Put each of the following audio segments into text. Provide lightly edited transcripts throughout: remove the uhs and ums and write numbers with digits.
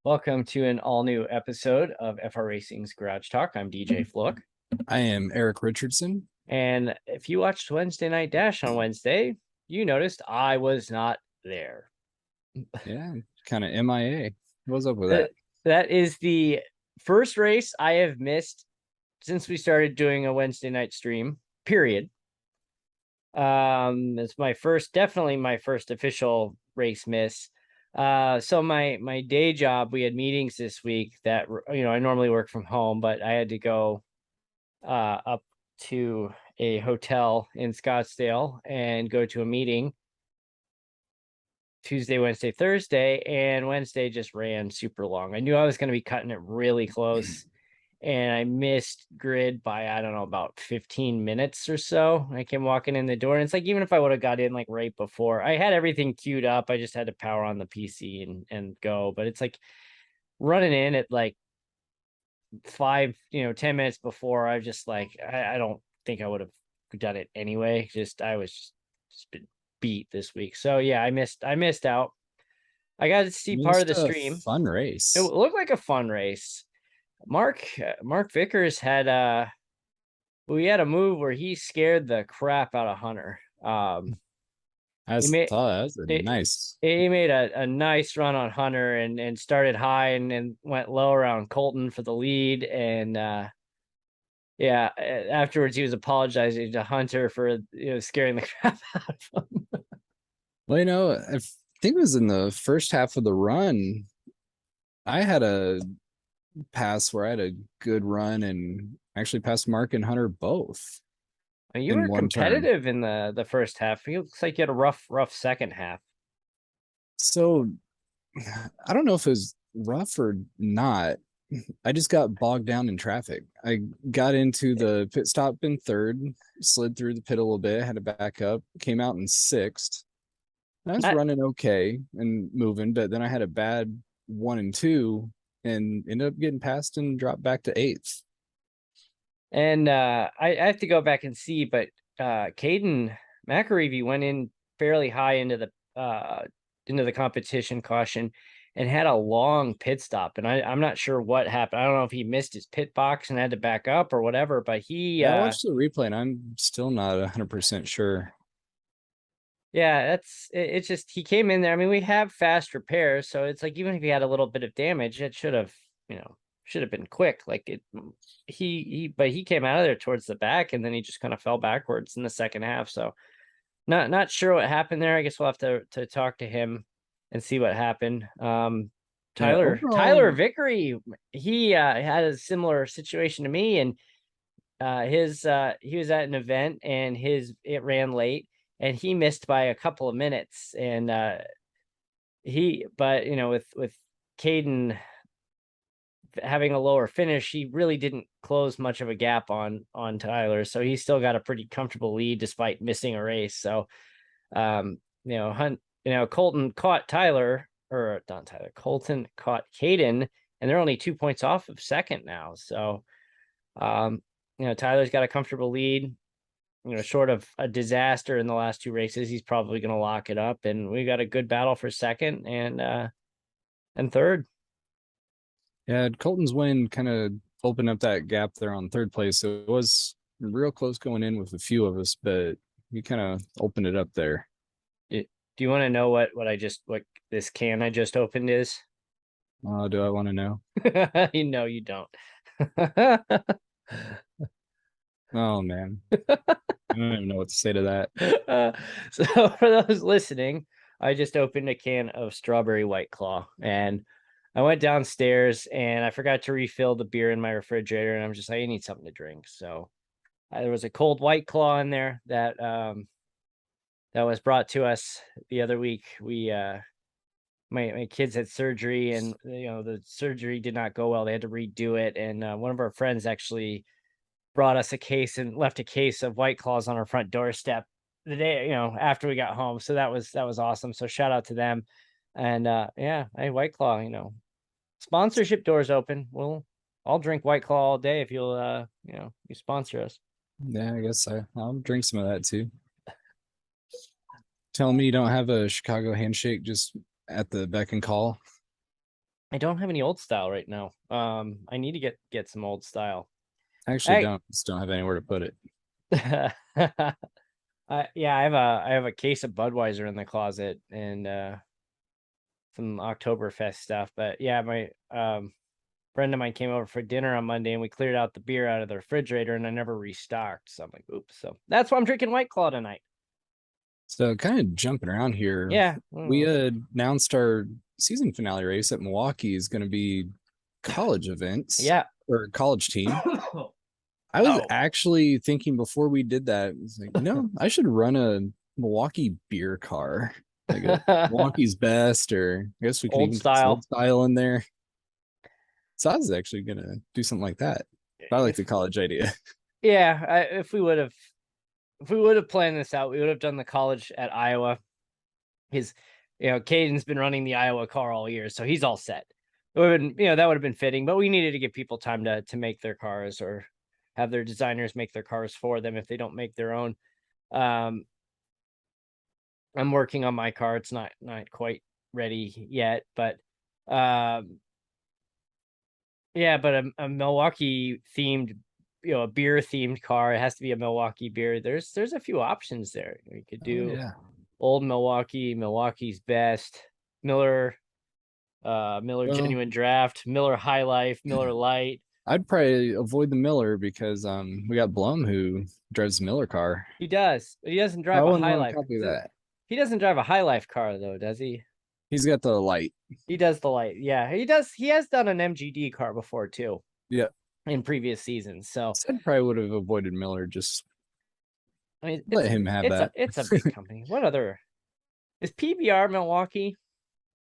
Welcome to an all-new episode of FR Racing's Garage Talk. I'm DJ Flook. I am Eric Richardson. And if you watched Wednesday Night Dash on Wednesday, you noticed I was not there. Yeah, kind of MIA. What's up with That, that? that is the first race I have missed since we started doing a Wednesday night stream, period. It's definitely my first official race miss. So my day job, we had meetings this week that I normally work from home, but I had to go up to a hotel in Scottsdale and go to a meeting Tuesday, Wednesday, Thursday, and Wednesday just ran super long. I knew I was going to be cutting it really close, and I missed grid by, I don't know, about 15 minutes or so. I came walking in the door, and it's like, even if I would have got in like right before, I had everything queued up. I just had to power on the PC and go. But it's like running in at like 10 minutes before. I just like, I don't think I would have done it anyway. I was just been beat this week. So yeah, I missed out. I got to see part of Just the a stream. fun It race. looked like a fun race. Mark Vicars had we had a move where he scared the crap out of Hunter. I He made thought that was a it, nice. he made a nice run on Hunter and started high and went low around Colton for the lead. And yeah, afterwards he was apologizing to Hunter for scaring the crap out of him. Well, I think it was in the first half of the run. I had a pass where I had a good run and actually passed Mark and Hunter both You in were one turn. competitive in the first half. It looks like you had a rough second half. So I don't know if it was rough or not. I just got bogged down in traffic. I got into the pit stop in third, slid through the pit a little bit, had to back up, came out in sixth. I was I, running okay and moving, but then I had a bad one and two and ended up getting passed and dropped back to eighth. and I have to go back and see, but Caden McAreevy went in fairly high into the competition caution and had a long pit stop. And I'm not sure what happened. I don't know if he missed his pit box and had to back up or whatever, but Yeah, I watched the replay and I'm still not 100% sure. yeah, it's just he came in there. I mean, we have fast repairs, so it's like even if he had a little bit of damage, it should have been quick. Like but he came out of there towards the back and then he just kind of fell backwards in the second half. So not sure what happened there. I guess we'll have to talk to him and see what happened. Yeah, Tyler overall, Vickery, he had a similar situation to me, and he was at an event and it ran late and he missed by a couple of minutes. And but with Caden having a lower finish, he really didn't close much of a gap on Tyler, so he still got a pretty comfortable lead despite missing a race. So Colton caught Tyler, or not Tyler, Colton caught Caden, and they're only 2 points off of second now. So Tyler's got a comfortable lead. Short of a disaster in the last two races, he's probably going to lock it up, and we got a good battle for second and third. yeah, Colton's win kind of opened up that gap there on third place. So it was real close going in with a few of us, but we kind of opened it up there. Do you want to know what this can I just opened is? Do I want to know? You don't. Oh man, I don't even know what to say to that. So for those listening, I just opened a can of strawberry White Claw, and I went downstairs and I forgot to refill the beer in my refrigerator, and I'm just like, I need something to drink. So there was a cold White Claw in there that was brought to us the other week. We my kids had surgery, and the surgery did not go well. They had to redo it, and one of our friends actually brought us a case and left a case of White Claws on our front doorstep the day after we got home. So that was awesome. So shout out to them. And yeah, hey, White Claw, sponsorship doors open. I'll drink White Claw all day if you'll you sponsor us. Yeah, I guess I'll drink some of that too. Tell me you don't have a Chicago handshake just at the beck and call. I don't have any old style right now. I need to get some old style. I actually don't. Just don't have anywhere to put it. Yeah, I have a case of Budweiser in the closet and some Oktoberfest stuff. But yeah, my friend of mine came over for dinner on Monday and we cleared out the beer out of the refrigerator and I never restocked. So I'm like, oops. So that's why I'm drinking White Claw tonight. So kind of jumping around here. Yeah. We announced our season finale race at Milwaukee is going to be college events. Yeah. Or college team. I was actually thinking before we did that, I was like, I should run a Milwaukee beer car. Like a Milwaukee's best, or I guess we could even put some old style in there. So I was actually gonna do something like that. But I like the college idea. Yeah, if we would have planned this out, we would have done the college at Iowa. Caden's been running the Iowa car all year, so he's all set. It would have been, that would have been fitting, but we needed to give people time to make their cars or have their designers make their cars for them if they don't make their own. I'm working on my car. It's not quite ready yet, but yeah, but a Milwaukee themed, a beer themed car. It has to be a Milwaukee beer. There's a few options there. We could do old Milwaukee, Milwaukee's best, Miller Genuine Draft, Miller High Life, Miller Light. I'd probably avoid the Miller because we got Blum who drives the Miller car. He does. He doesn't drive a High Life. He doesn't drive a High Life car though, does he? He's got the light. He does the light. Yeah, he does. He has done an MGD car before too. Yeah. In previous seasons. So I probably would have avoided Miller. Just let him have that. It's a big company. What other is PBR Milwaukee?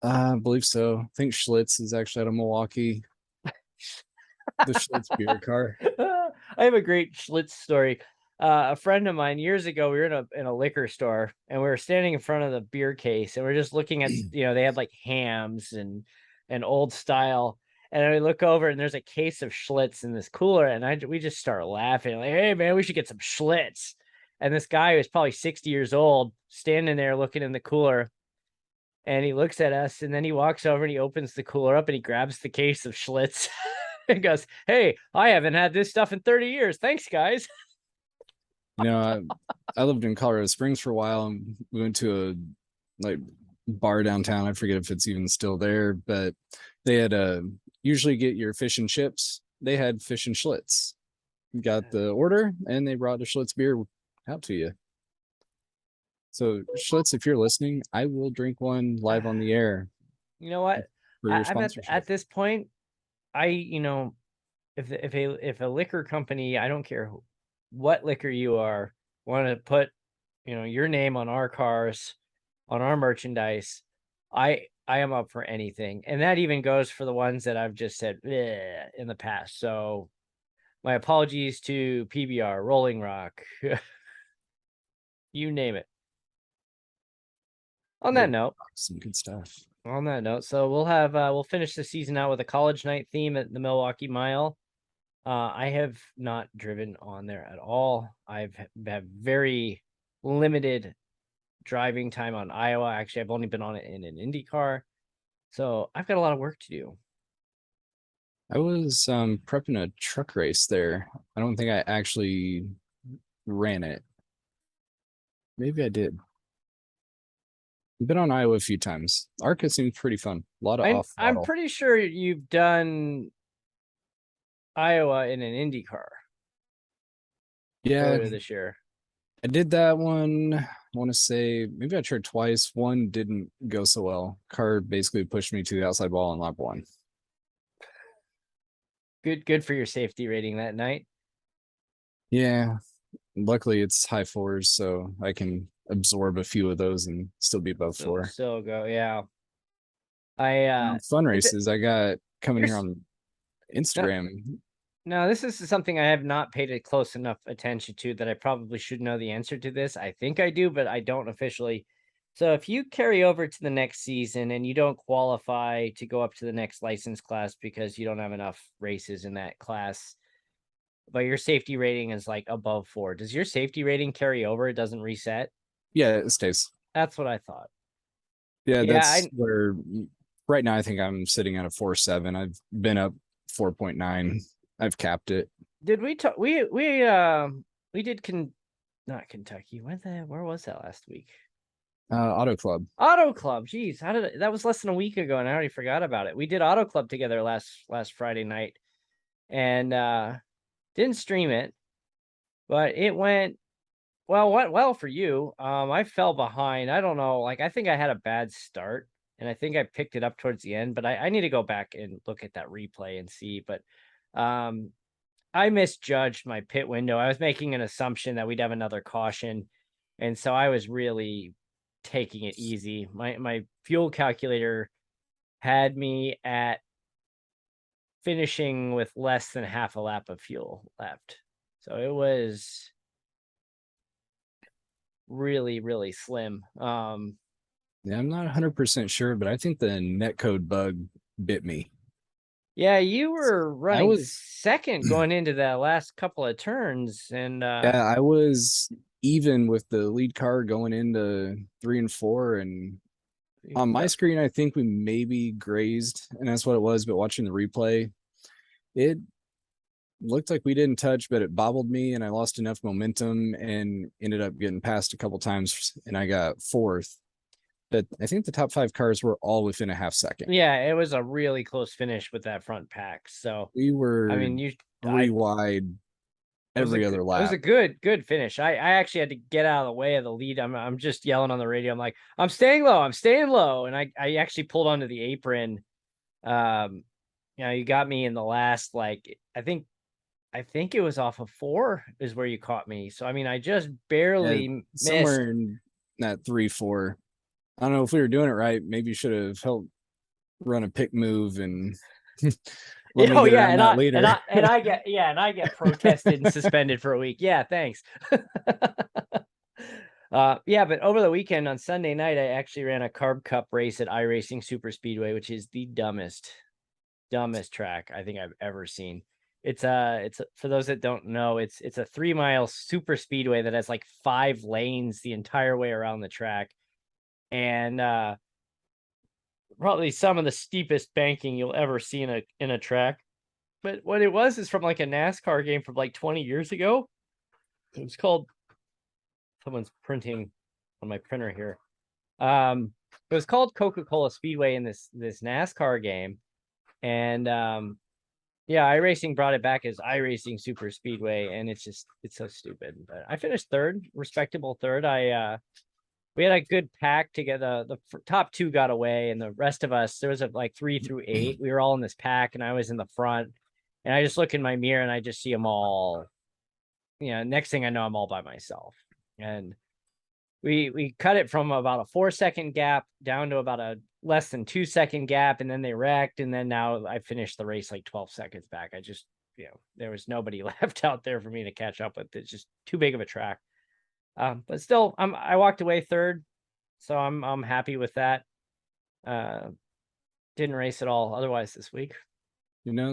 I believe so. I think Schlitz is actually out of Milwaukee. The Schlitz beer car. I have a great Schlitz story. A friend of mine years ago, we were in a liquor store and we were standing in front of the beer case and we're just looking at, they had like hams and old style. And I look over and there's a case of Schlitz in this cooler. And we just start laughing like, hey man, we should get some Schlitz. And this guy who's probably 60 years old standing there looking in the cooler. And he looks at us and then he walks over and he opens the cooler up and he grabs the case of Schlitz and goes, hey, I haven't had this stuff in 30 years. Thanks, guys. I lived in Colorado Springs for a while and we went to a bar downtown. I forget if it's even still there, but they had usually get your fish and chips. They had fish and Schlitz. Got the order and they brought a Schlitz beer out to you. So Schlitz, if you're listening, I will drink one live on the air. You know what? I'm at this point. If a liquor company, I don't care what liquor you are, want to put, your name on our cars, on our merchandise, I am up for anything, and that even goes for the ones that I've just said in the past. So, my apologies to PBR, Rolling Rock, you name it. On that note, some good stuff. On that note, so we'll finish the season out with a college night theme at the Milwaukee Mile. I have not driven on there at all. I've had very limited driving time on Iowa. Actually, I've only been on it in an Indy car, so I've got a lot of work to do. I was prepping a truck race there. I don't think I actually ran it. Maybe I did. I've been on Iowa a few times. ARCA seems pretty fun. A lot of off. I'm pretty sure you've done Iowa in an Indy car. Yeah, earlier this year. I did that one. I want to say maybe I tried twice. One didn't go so well. Car basically pushed me to the outside wall on lap one. Good for your safety rating that night. Yeah. Luckily it's high fours, so I can absorb a few of those and still be above four. Still go, yeah. Fun races I got coming here on Instagram. No, this is something I have not paid a close enough attention to that I probably should know the answer to this. I think I do, but I don't officially. So if you carry over to the next season and you don't qualify to go up to the next license class because you don't have enough races in that class, but your safety rating is like above 4, does your safety rating carry over? It doesn't reset? Yeah, it stays. That's what I thought. Yeah, that's where right now I think I'm sitting at a 4.7. I've been up 4.9. I've capped it. Did we talk? We did not Kentucky. Where was that last week? Auto Club. Auto Club. Jeez, that was less than a week ago, and I already forgot about it. We did Auto Club together last Friday night, and didn't stream it, but it went well for you. I fell behind. I don't know. Like, I think I had a bad start, and I think I picked it up towards the end, but I need to go back and look at that replay and see. But I misjudged my pit window. I was making an assumption that we'd have another caution, and so I was really taking it easy. My fuel calculator had me at finishing with less than half a lap of fuel left. So it was really, really slim. Yeah, I'm not 100% sure, but I think the netcode bug bit me. Yeah, you were running was second going into that last couple of turns, and yeah, I was even with the lead car going into 3 and 4, and on my screen I think we maybe grazed, and that's what it was. But watching the replay, it looked like we didn't touch, but it bobbled me, and I lost enough momentum and ended up getting passed a couple times, and I got fourth. But I think the top 5 cars were all within a half second. Yeah, it was a really close finish with that front pack. So we were, I mean, three wide every other lap. It was a good finish. I actually had to get out of the way of the lead. I'm just yelling on the radio. I'm like, I'm staying low, and I actually pulled onto the apron. You got me in the last, like, I think it was off of 4 is where you caught me. So I mean, I just barely somewhere missed. in that 3-4. I don't know if we were doing it right. Maybe you should have helped run a pick move and let me get around that leader. And I get protested and suspended for a week. Yeah, thanks. Yeah, but over the weekend on Sunday night, I actually ran a Carb Cup race at iRacing Super Speedway, which is the dumbest track I think I've ever seen. It's for those that don't know, it's a 3-mile super speedway that has like 5 lanes the entire way around the track, and probably some of the steepest banking you'll ever see in a track. But what it was is from like a NASCAR game from like 20 years ago. It was called, someone's printing on my printer here. It was called Coca-Cola Speedway in this NASCAR game, and yeah, iRacing brought it back as iRacing Super Speedway, and it's so stupid. But I finished third, respectable third. We had a good pack together. The top 2 got away, and the rest of us, there was like 3 through 8. We were all in this pack, and I was in the front. And I just look in my mirror, and I just see them all. Next thing I know, I'm all by myself. And we cut it from about a 4-second gap down to about a less than 2-second gap, and then they wrecked. And then now I finished the race like 12 seconds back. I just, there was nobody left out there for me to catch up with. It's just too big of a track. But still, I walked away third, so I'm happy with that. Didn't race at all otherwise this week.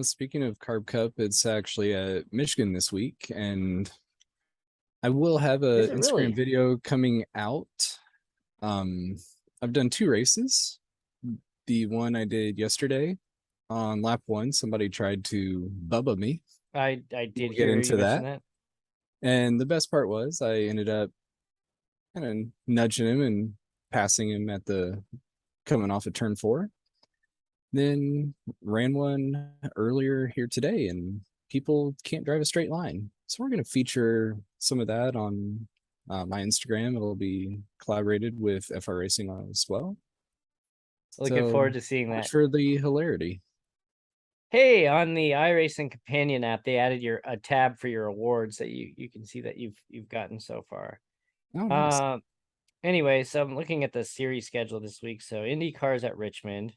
Speaking of Carb Cup, it's actually at Michigan this week, and I will have a Instagram video coming out. I've done 2 races. The one I did yesterday on lap 1, somebody tried to Bubba me. I did get into that. And the best part was I ended up kind of nudging him and passing him at coming off of turn 4. Then ran one earlier here today, and people can't drive a straight line. So we're going to feature some of that on my Instagram. It'll be collaborated with FR Racing as well. Looking forward to seeing that. For the hilarity. Hey, on the iRacing companion app, they added a tab for your awards that you can see that you've gotten so far. Oh, nice. Anyway, so I'm looking at the series schedule this week. So IndyCar's at Richmond.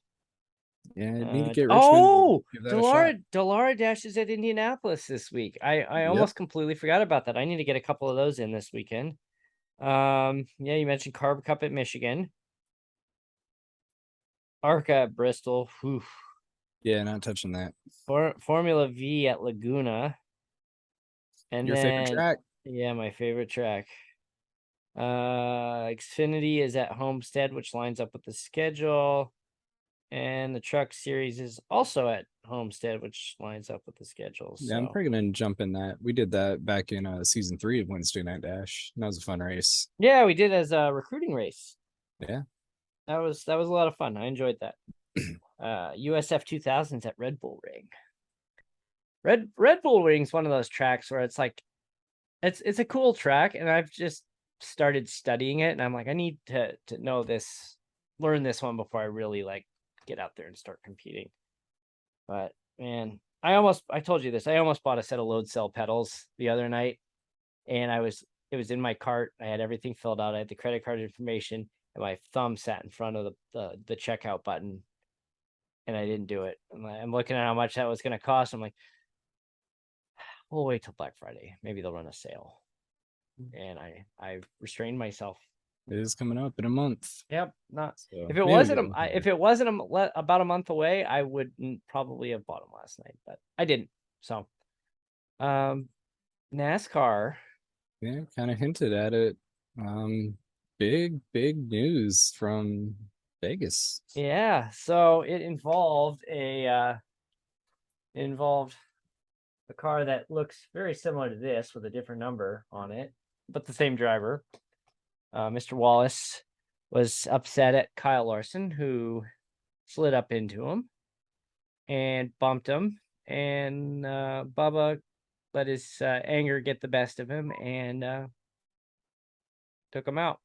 Yeah, I need to get Richmond. Oh, Delara dashes at Indianapolis this week. I almost completely forgot about that. I need to get a couple of those in this weekend. Yeah, you mentioned Carb Cup at Michigan. ARCA at Bristol. Whew. Yeah, not touching that. Formula V at Laguna. And your favorite track? Yeah, my favorite track. Xfinity is at Homestead, which lines up with the schedule. and the truck series is also at Homestead, which lines up with the schedule. Yeah, I'm So probably gonna jump in that. We did that back in season 3 of Wednesday Night Dash. That was a fun race. yeah, we did as a recruiting race. Yeah. That was a lot of fun. I enjoyed that. USF 2000s at Red Bull Ring. Red Bull Ring's one of those tracks where it's like it's a cool track, and I've just started studying it, and I'm like, I need to know this, learn this one before I really like get out there and start competing. But man, I told you this, I almost bought a set of load cell pedals the other night, and it was in my cart. I had everything filled out. I had the credit card information, and my thumb sat in front of the checkout button, and I didn't do it. I'm looking at how much that was going to cost. I'm like, we'll wait till Black Friday. Maybe they'll run a sale. And I restrained myself. It is coming up in a month. Yep. Not So if it wasn't about a month away, I wouldn't probably have bought them last night, but I didn't. So, NASCAR. Yeah, kind of hinted at it. Big news from Vegas. Yeah. So it involved a car that looks very similar to this with a different number on it, but the same driver. Mr. Wallace was upset at Kyle Larson, who slid up into him and bumped him, and Bubba let his anger get the best of him and took him out.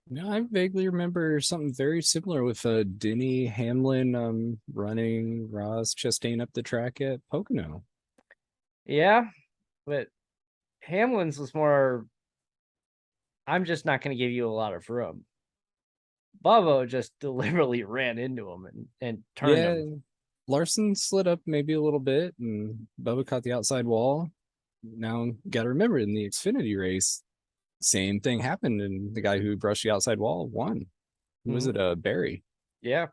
No, I vaguely remember something very similar with Denny Hamlin running Ross Chastain up the track at Pocono. Yeah, but Hamlin's was more, I'm just not going to give you a lot of room. Bubba just deliberately ran into him and turned him. Larson slid up maybe a little bit, and Bubba caught the outside wall. Now, got to remember, in the Xfinity race, same thing happened, and the guy who brushed the outside wall won. Who was it? Barry. Yeah.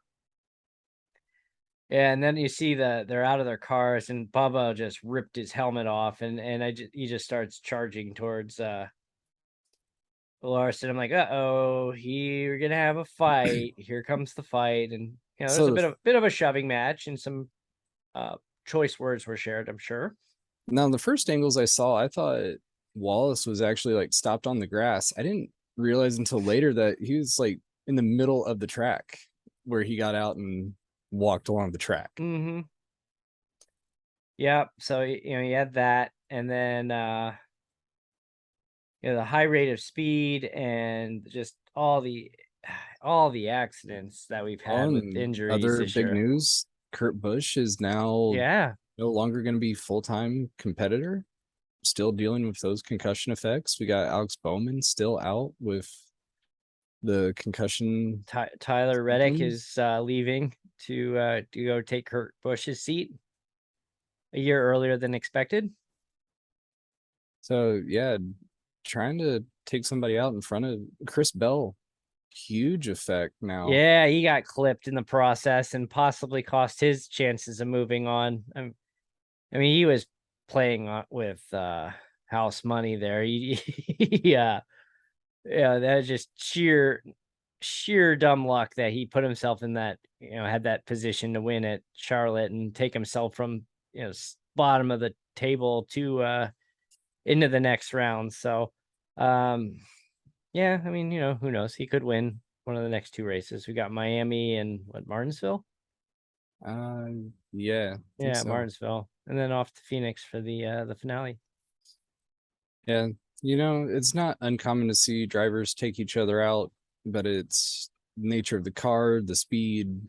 And then you see they're out of their cars, and Bubba just ripped his helmet off, and he just starts charging towards Larson. I'm like, uh-oh, you're gonna have a fight. Here comes the fight. And there's a bit of a shoving match, and some choice words were shared, I'm sure. Now, the first angles I saw, I thought Wallace was actually like stopped on the grass. I didn't realize until later that he was like in the middle of the track where he got out and walked along the track. Mm-hmm. Yeah, so you had that, and then the high rate of speed and just all the accidents that we've had with injuries. Other big news: Kurt Busch is now no longer going to be full-time competitor. Still dealing with those concussion effects. We got Alex Bowman still out with the concussion. Tyler Reddick is leaving to go take Kurt Busch's seat a year earlier than expected. So yeah, trying to take somebody out in front of Chris Bell, huge effect now. Yeah, he got clipped in the process and possibly cost his chances of moving on. I mean, he was playing with house money there. Yeah, that was just sheer dumb luck that he put himself in that, had that position to win at Charlotte and take himself from bottom of the table to into the next round. So yeah, I mean, who knows? He could win one of the next two races. We got Miami and Martinsville. Yeah, so. Martinsville, and then off to Phoenix for the finale. Yeah, it's not uncommon to see drivers take each other out, but it's nature of the car, the speed.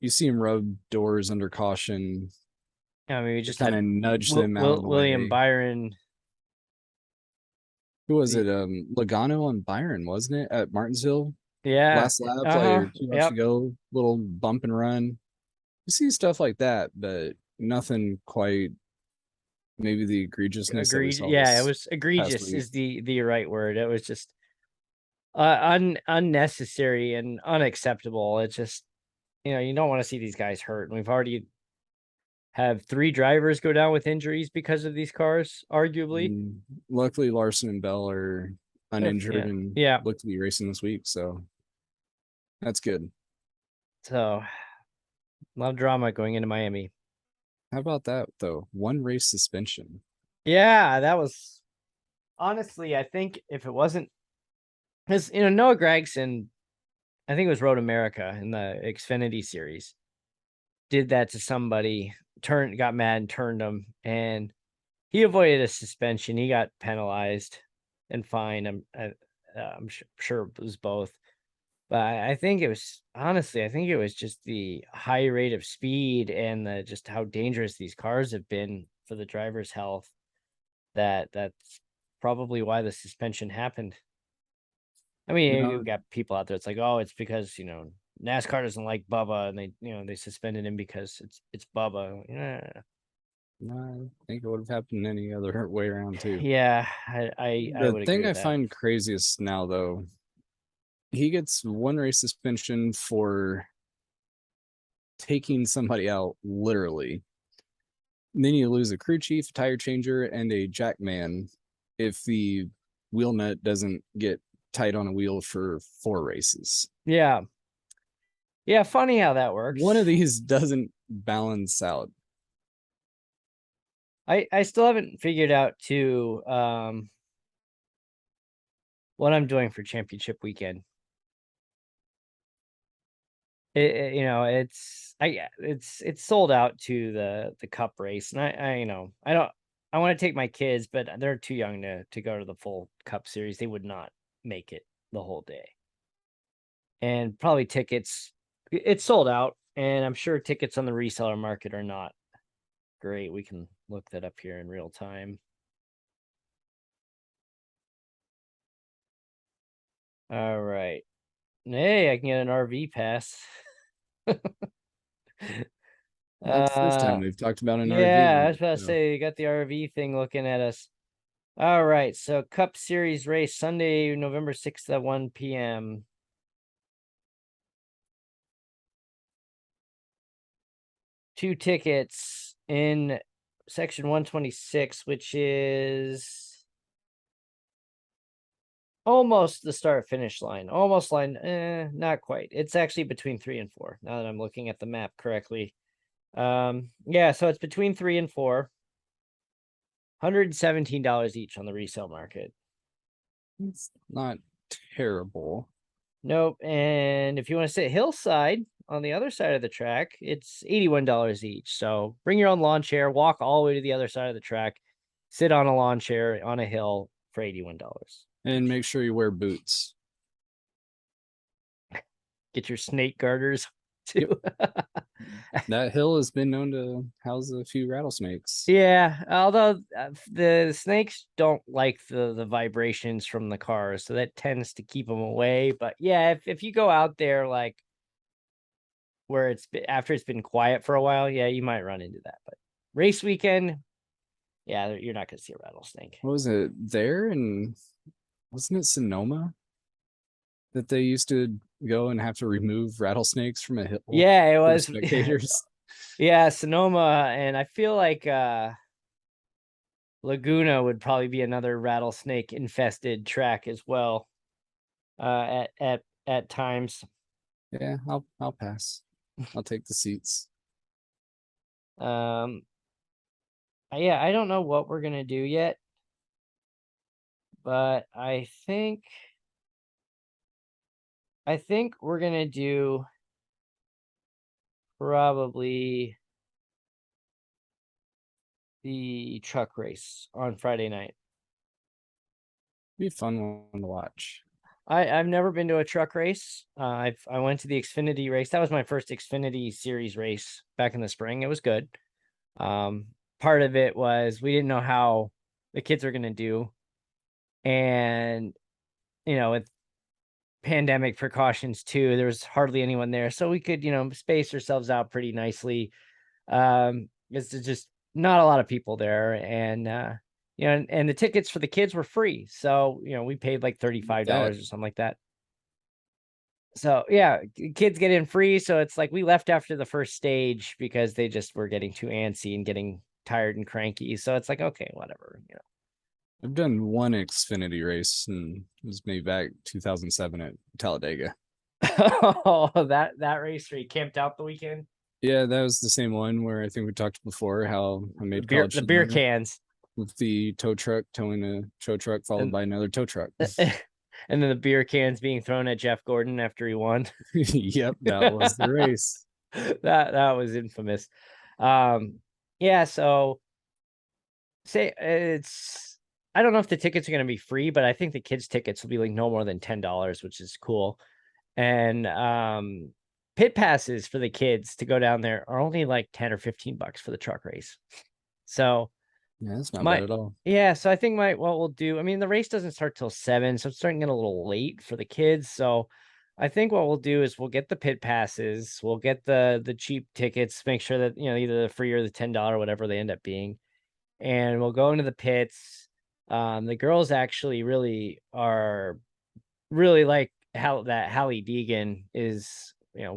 You see them rub doors under caution. I mean, we just kind of nudge them out of the William way. Byron. Who was it? Logano and Byron, wasn't it, at Martinsville? Yeah. Last lap, like 2 laps to go, little bump and run. You see stuff like that, but nothing quite maybe the egregiousness. Yeah, it was egregious is the right word. It was just unnecessary and unacceptable. It's just, you don't want to see these guys hurt. And we've already have 3 drivers go down with injuries because of these cars, arguably. Luckily, Larson and Bell are uninjured and look to be racing this week, so that's good. So Love drama going into Miami. How about that though? One race suspension. Yeah, that was honestly, I think if it wasn't because Noah Gragson, I think it was Road America in the Xfinity series, did that to somebody, got mad and turned him, and he avoided a suspension. He got penalized and fined. I'm sure it was both. But I think it was honestly, I think it was just the high rate of speed and just how dangerous these cars have been for the driver's health. That's probably why the suspension happened. I mean, No, you got people out there. It's like, oh, it's because NASCAR doesn't like Bubba, and they suspended him because it's Bubba. Yeah, no, I think it would have happened any other way around too. yeah, I The would agree thing with I that. find craziest now though, he gets one race suspension for taking somebody out literally. And then you lose a crew chief, a tire changer, and a jackman if the wheel nut doesn't get tight on a wheel for 4 races. Yeah, yeah, funny how that One works. of these doesn't balance out. I still haven't figured out what I'm doing for championship weekend. It's sold out to the cup race, and I don't I want to take my kids, but they're too young to go to the full cup series. They would not make it the whole day, and probably tickets. It's sold out, and I'm sure tickets on the reseller market are not great. We can look that up here in real time. All right. Hey, I can get an RV pass. Not the first time Uh, we've talked about an RV yeah, on I was this about to show. say you got the RV thing looking at us. All right, so Cup Series race Sunday, November 6th at 1 p.m. Two tickets in section 126, which is almost the start finish line. Almost line, not quite. It's actually between 3 and 4. Now that I'm looking at the map correctly. Yeah, so it's between 3 and 4. $117 each on the resale market. It's not terrible. Nope. And if you want to sit hillside on the other side of the track, it's $81 each. So bring your own lawn chair, walk all the way to the other side of the track, sit on a lawn chair on a hill for $81 And each. make sure you wear boots. Get your snake garters too. Yep. That hill has been known to house a few rattlesnakes. Yeah, although the snakes don't like the vibrations from the cars, so that tends to keep them away. But yeah, if you go out there like where after it's been quiet for a while, yeah, you might run into that. But race weekend, yeah, you're not gonna see a rattlesnake. What was it there? And wasn't it Sonoma that they used to go and have to remove rattlesnakes from a hill Yeah, it for was spectators? yeah, Sonoma, and I feel like Laguna would probably be another rattlesnake infested track as well. At times. Yeah, I'll pass. I'll take the seats. Um yeah, I don't know what we're gonna do yet, but I think we're gonna do probably the truck race on Friday night. Be a fun one to watch. I've never been to a truck race. I went to the Xfinity race. That was my first Xfinity series race back in the spring. It was good. Um, Part of it was we didn't know how the kids were gonna do, and with pandemic precautions too, there was hardly anyone there, so we could space ourselves out pretty nicely. It's just not a lot of people there, and and the tickets for the kids were free, so we paid like That $35 or something like that. So yeah, kids get in free, so it's like we left after the first stage because they just were getting too antsy and getting tired and cranky, so it's like, okay, whatever. I've done one Xfinity race, and it was maybe back 2007 at Talladega. Oh, that race where you camped out the weekend. Yeah, that was the same one where I think we talked before how I The made beer, college the beer humor cans, with the tow truck towing a tow truck followed and by another tow truck. and then the beer cans being thrown at Jeff Gordon after he won. Yep, that was the race. That was infamous. Yeah, so say it's I don't know if the tickets are going to be free, but I think the kids tickets will be like no more than $10, which is cool. And pit passes for the kids to go down there are only like 10 or $15 for the truck race. So Yeah, that's not bad my at all. yeah, so I think what we'll do, I mean, the race doesn't start till 7, so it's starting to get a little late for the kids. So I think what we'll do is we'll get the pit passes, we'll get the cheap tickets, make sure that either the free or the $10, whatever they end up being, and we'll go into the pits. The girls actually really like how that Hallie Deegan is, I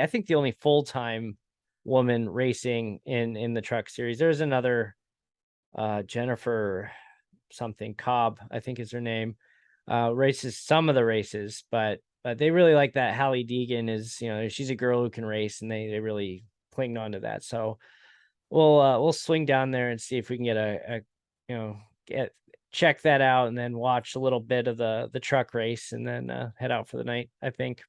think the only full-time woman racing in the truck series. There's another Jennifer something Cobb, I think is her name, races some of the races, but they really like that Hallie Deegan is, she's a girl who can race, and they really clinged on to that. So we'll swing down there and see if we can get get check that out, and then watch a little bit of the truck race, and then head out for the night, I think.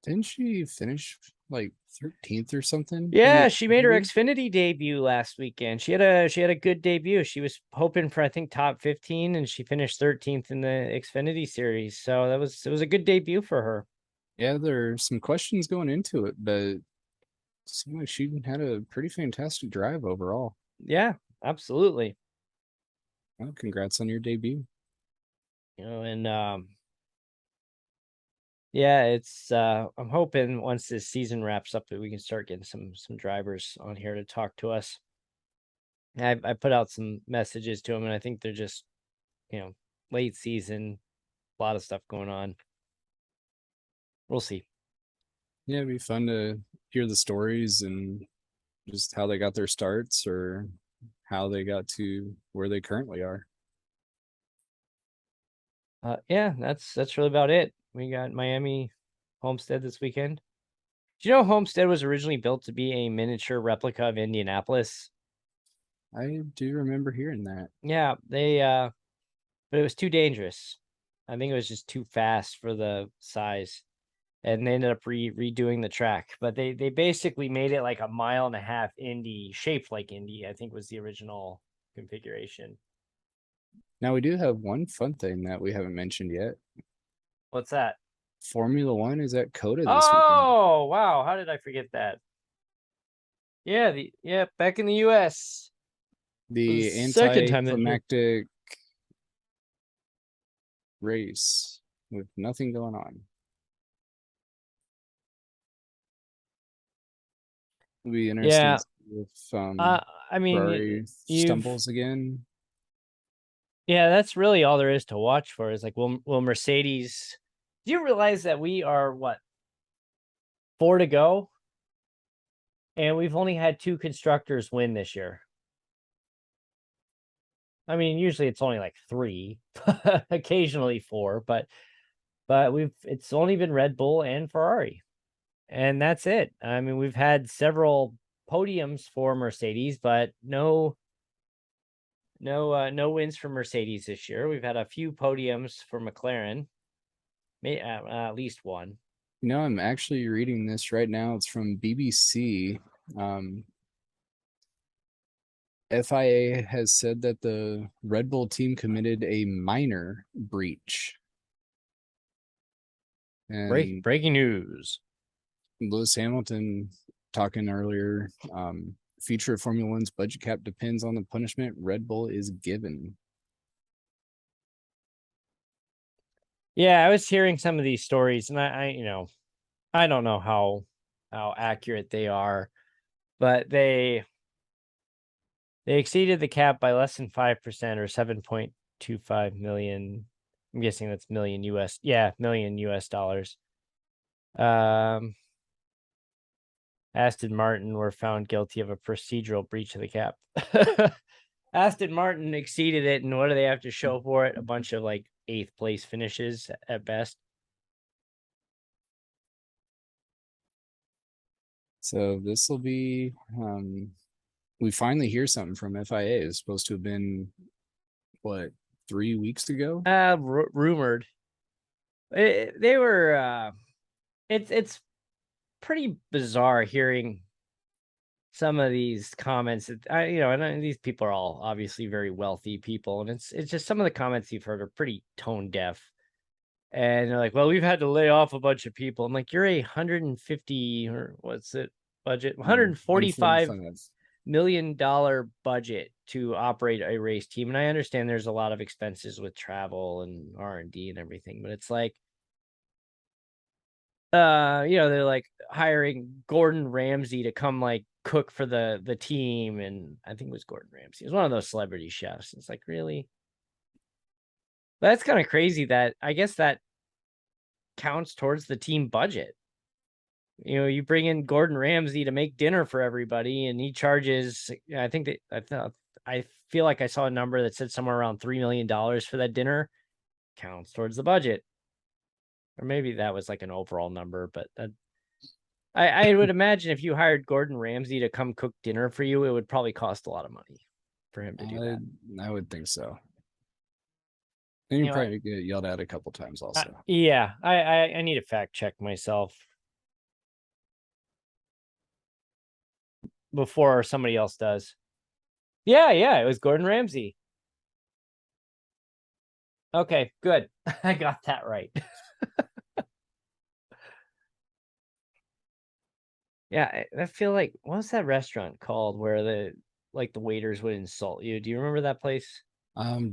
Didn't she finish like 13th or something in Yeah, the she made her Xfinity? Xfinity debut last weekend. She had a good debut. She was hoping for, I think, top 15, and she finished 13th in the Xfinity series. So it was a good debut for her. Yeah, there are some questions going into it, but it seemed like she had a pretty fantastic drive overall. Yeah, absolutely. Well, congrats on your debut. And yeah, it's I'm hoping once this season wraps up that we can start getting some drivers on here to talk to us. I put out some messages to them, and I think they're just, you know, late season, a lot of stuff going on. We'll see. Yeah, it'd be fun to hear the stories and just how they got their starts or how they got to where they currently are. Yeah, that's really about it. We got Miami Homestead this weekend. Do you know Homestead was originally built to be a miniature replica of Indianapolis? I do remember hearing that. Yeah, but it was too dangerous. I think it was just too fast for the size, and they ended up redoing the track. But they basically made it like a mile and a half Indy, shaped like Indy, I think was the original configuration. Now we do have one fun thing that we haven't mentioned yet. What's that? Formula One is at Coda this weekend. Oh, wow, how did I forget that? Yeah, back in the US. For the The second time this year. anticlimactic race with nothing going on. It'll be interesting Yeah, to see if uh, I mean, Ferrari you've stumbles again. yeah, that's really all there is to watch for. Is like, will Mercedes? Do you realize that we are what, 4 to go, and we've only had 2 constructors win this year? I mean, usually it's only like 3, occasionally 4, but it's only been Red Bull and Ferrari, and that's it. I mean, we've had several podiums for Mercedes, but no wins for Mercedes this year. We've had a few podiums for McLaren, at least one. You know, I'm actually reading this right now. It's from BBC. FIA has said that the Red Bull team committed a minor breach. And Breaking news. Lewis Hamilton talking earlier, future of Formula One's budget cap depends on the punishment Red Bull is given. Yeah, I was hearing some of these stories, and I don't know how accurate they are, but they exceeded the cap by less than 5%, or 7.25 million. I'm guessing that's million US. Yeah, million US dollars. Um, Aston Martin were found guilty of a procedural breach of the cap. Aston Martin exceeded it, and what do they have to show for it? A bunch of like 8th place finishes at best. So this will be we finally hear something from FIA. It's supposed to have been what, 3 weeks ago? Rumored. They were it's pretty bizarre hearing some of these comments that and these people are all obviously very wealthy people, and it's just some of the comments you've heard are pretty tone deaf. And they're like, well, we've had to lay off a bunch of people. I'm like, you're a 150 or what's it budget? 145 145. $1 million budget to operate a race team. And I understand there's a lot of expenses with travel and R&D and everything, but it's like, they're like hiring Gordon Ramsay to come like cook for the team. And I think it was Gordon Ramsay. It was one of those celebrity chefs. It's like, really? That's kind of crazy that I guess that counts towards the team budget. You bring in Gordon Ramsay to make dinner for everybody, and he charges, I think that I feel like I saw a number that said somewhere around $3 million for that dinner. Counts towards the budget. Or maybe that was like an overall number, but that I would imagine if you hired Gordon Ramsay to come cook dinner for you, it would probably cost a lot of money for him to do that. I would think so. And you probably get yelled at a couple times also. Yeah, I need to fact check myself before somebody else does. Yeah, it was Gordon Ramsay. Okay, good. I got that right. Yeah, I feel like, what was that restaurant called where the waiters would insult you? Do you remember that place?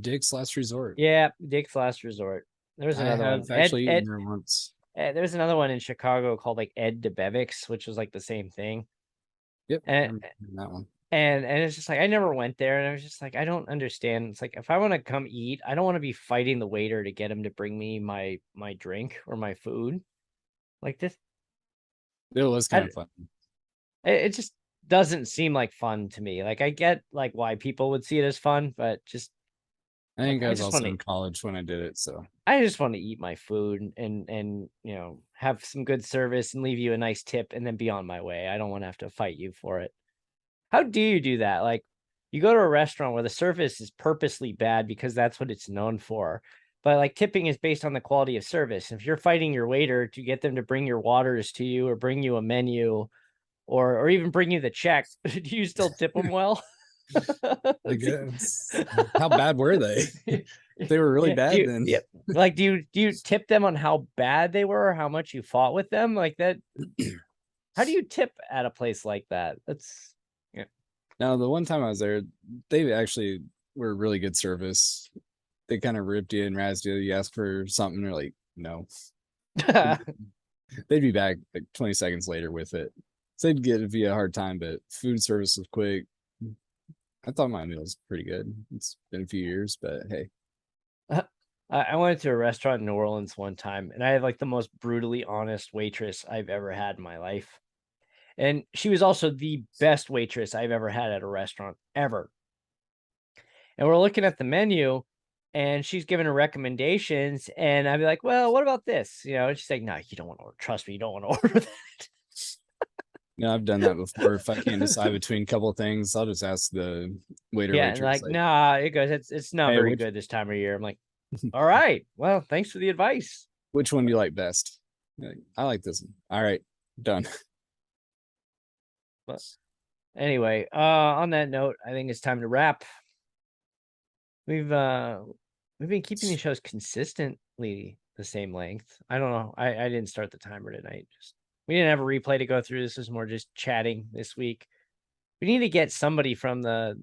Dick's Last Resort. Yeah, Dick's Last Resort. There was another one. Actually eaten there once. There was another one in Chicago called like Ed DeBevick's, which was like the same thing. Yep, and that one. And it's just like, I never went there, and I was just like, I don't understand. It's like, if I want to come eat, I don't want to be fighting the waiter to get him to bring me my drink or my food. Like this, it was kind of fun. It just doesn't seem like fun to me. Like, I get like why people would see it as fun, but just I think I was also in college when I did it, so I just want to eat my food and have some good service and leave you a nice tip and then be on my way. I don't want to have to fight you for it. How do you do that? Like, you go to a restaurant where the service is purposely bad because that's what it's known for. But like, tipping is based on the quality of service. If you're fighting your waiter to get them to bring your waters to you or bring you a menu or even bring you the check, do you still tip them well? I guess. How bad were they? They were really bad then. Yeah. Like, do you tip them on how bad they were or how much you fought with them? Like that. How do you tip at a place like that? That's Now, the one time I was there, they actually were really good service. They kind of ripped you and razzed you. You ask for something, they're like, no. They'd be back like 20 seconds later with it. So they'd give you a hard time, but food service was quick. I thought my meal was pretty good. It's been a few years, but hey. I went to a restaurant in New Orleans one time, and I had like the most brutally honest waitress I've ever had in my life. And she was also the best waitress I've ever had at a restaurant ever. And we're looking at the menu, and she's giving her recommendations, and I'd be like, well, what about this? And she's like, no, you don't want to order. Trust me, you don't want to order that. No, I've done that before. If I can't decide between a couple of things, I'll just ask the waiter. Yeah, waitress, like, nah, it goes, it's not very good this time of year. I'm like, all right, well, thanks for the advice. Which one do you like best? Like, I like this one. All right, done. But anyway, on that note, I think it's time to wrap. We've been keeping these shows consistently the same length. I don't know. I didn't start the timer tonight. We didn't have a replay to go through. This was more just chatting this week. We need to get somebody from the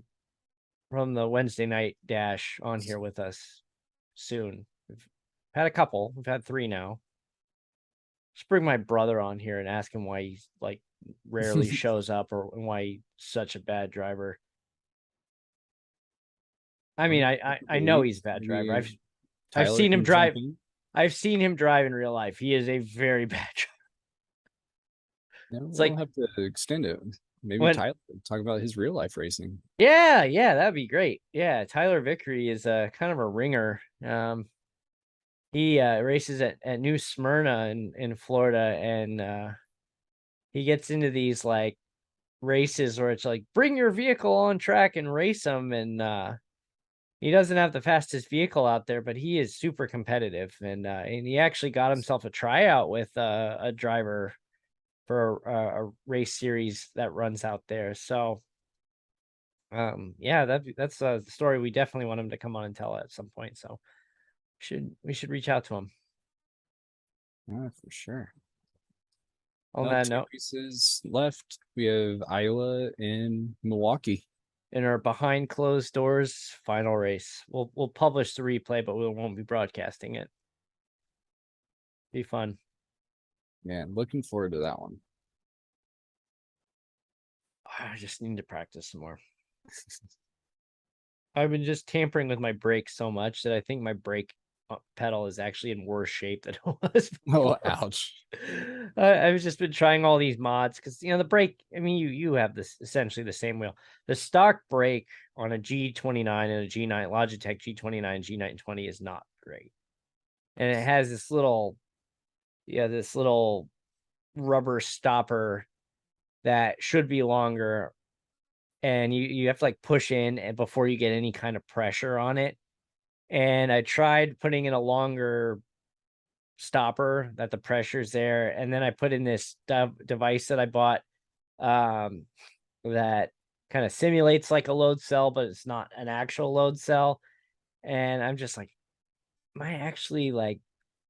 Wednesday night dash on here with us soon. We've had a couple. We've had 3 now. Just bring my brother on here and ask him why he's like rarely shows up or why he's such a bad driver. I mean, I know he's a bad driver. I've seen him drive. I've seen him drive in real life. He is a very bad driver. Yeah, we'll have to extend it. Maybe Tyler talk about his real life racing. Yeah, that'd be great. Yeah, Tyler Vickery is kind of a ringer. He races at New Smyrna in Florida, and he gets into these like races where it's like, bring your vehicle on track and race them. And he doesn't have the fastest vehicle out there, but he is super competitive. And he actually got himself a tryout with a driver for a race series that runs out there. So yeah, that's a story we definitely want him to come on and tell at some point. So we should reach out to him. Yeah, for sure. On that Two note, races left. We have Iowa and Milwaukee. in our behind closed doors final race, we'll publish the replay, but we won't be broadcasting it. Be fun. Yeah, looking forward to that one. I just need to practice some more. I've been just tampering with my brakes so much that I think my brake pedal is actually in worse shape than it was Oh, before. ouch. I've just been trying all these mods because, you know, the brake, I mean, you have this essentially the same wheel. The stock brake on a G29 and a G9, Logitech G29, G920 is not great. And it has this little rubber stopper that should be longer. And you have to like push in and before you get any kind of pressure on it. And I tried putting in a longer stopper that the pressure's there. And then I put in this device that I bought that kind of simulates like a load cell, but it's not an actual load cell. And I'm just like, am I actually like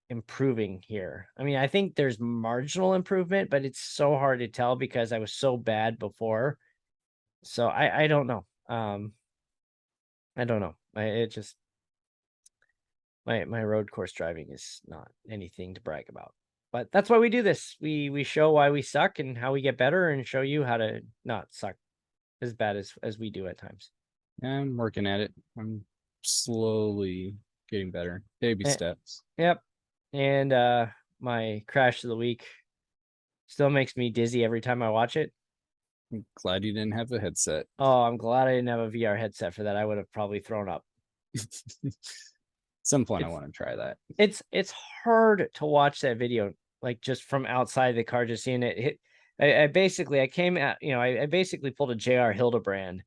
improving here? I mean, I think there's marginal improvement, but it's so hard to tell because I was so bad before. So I don't know. I don't know. It just my road course driving is not anything to brag about. But that's why we do this. We show why we suck and how we get better and show you how to not suck as bad as we do at times. Yeah, I'm working at it. I'm slowly getting better. Baby steps. Yep. And my crash of the week still makes me dizzy every time I watch it. I'm glad you didn't have a headset. Oh, I'm glad I didn't have a VR headset for that. I would have probably thrown up. Some point I want to try that. It's hard to watch that video, like just from outside the car, just seeing it hit. I basically came out, you know, I basically pulled a JR Hildebrand,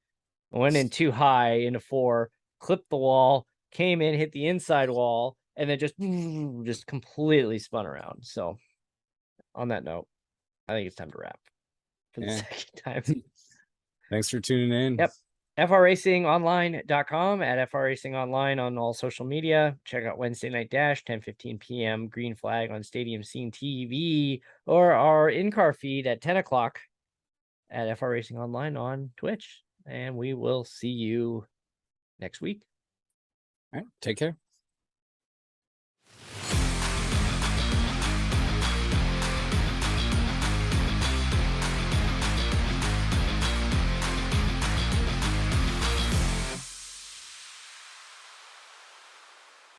went in too high into 4, clipped the wall, came in, hit the inside wall, and then just completely spun around. So on that note, I think it's time to wrap for the second time. Thanks for tuning in. Yep. FRRacingOnline.com, at FRRacingOnline on all social media. Check out Wednesday Night Dash, 10:15 p.m. Green Flag on Stadium Scene TV, or our in-car feed at 10 o'clock at FRRacing Online on Twitch. And we will see you next week. All right. Take care.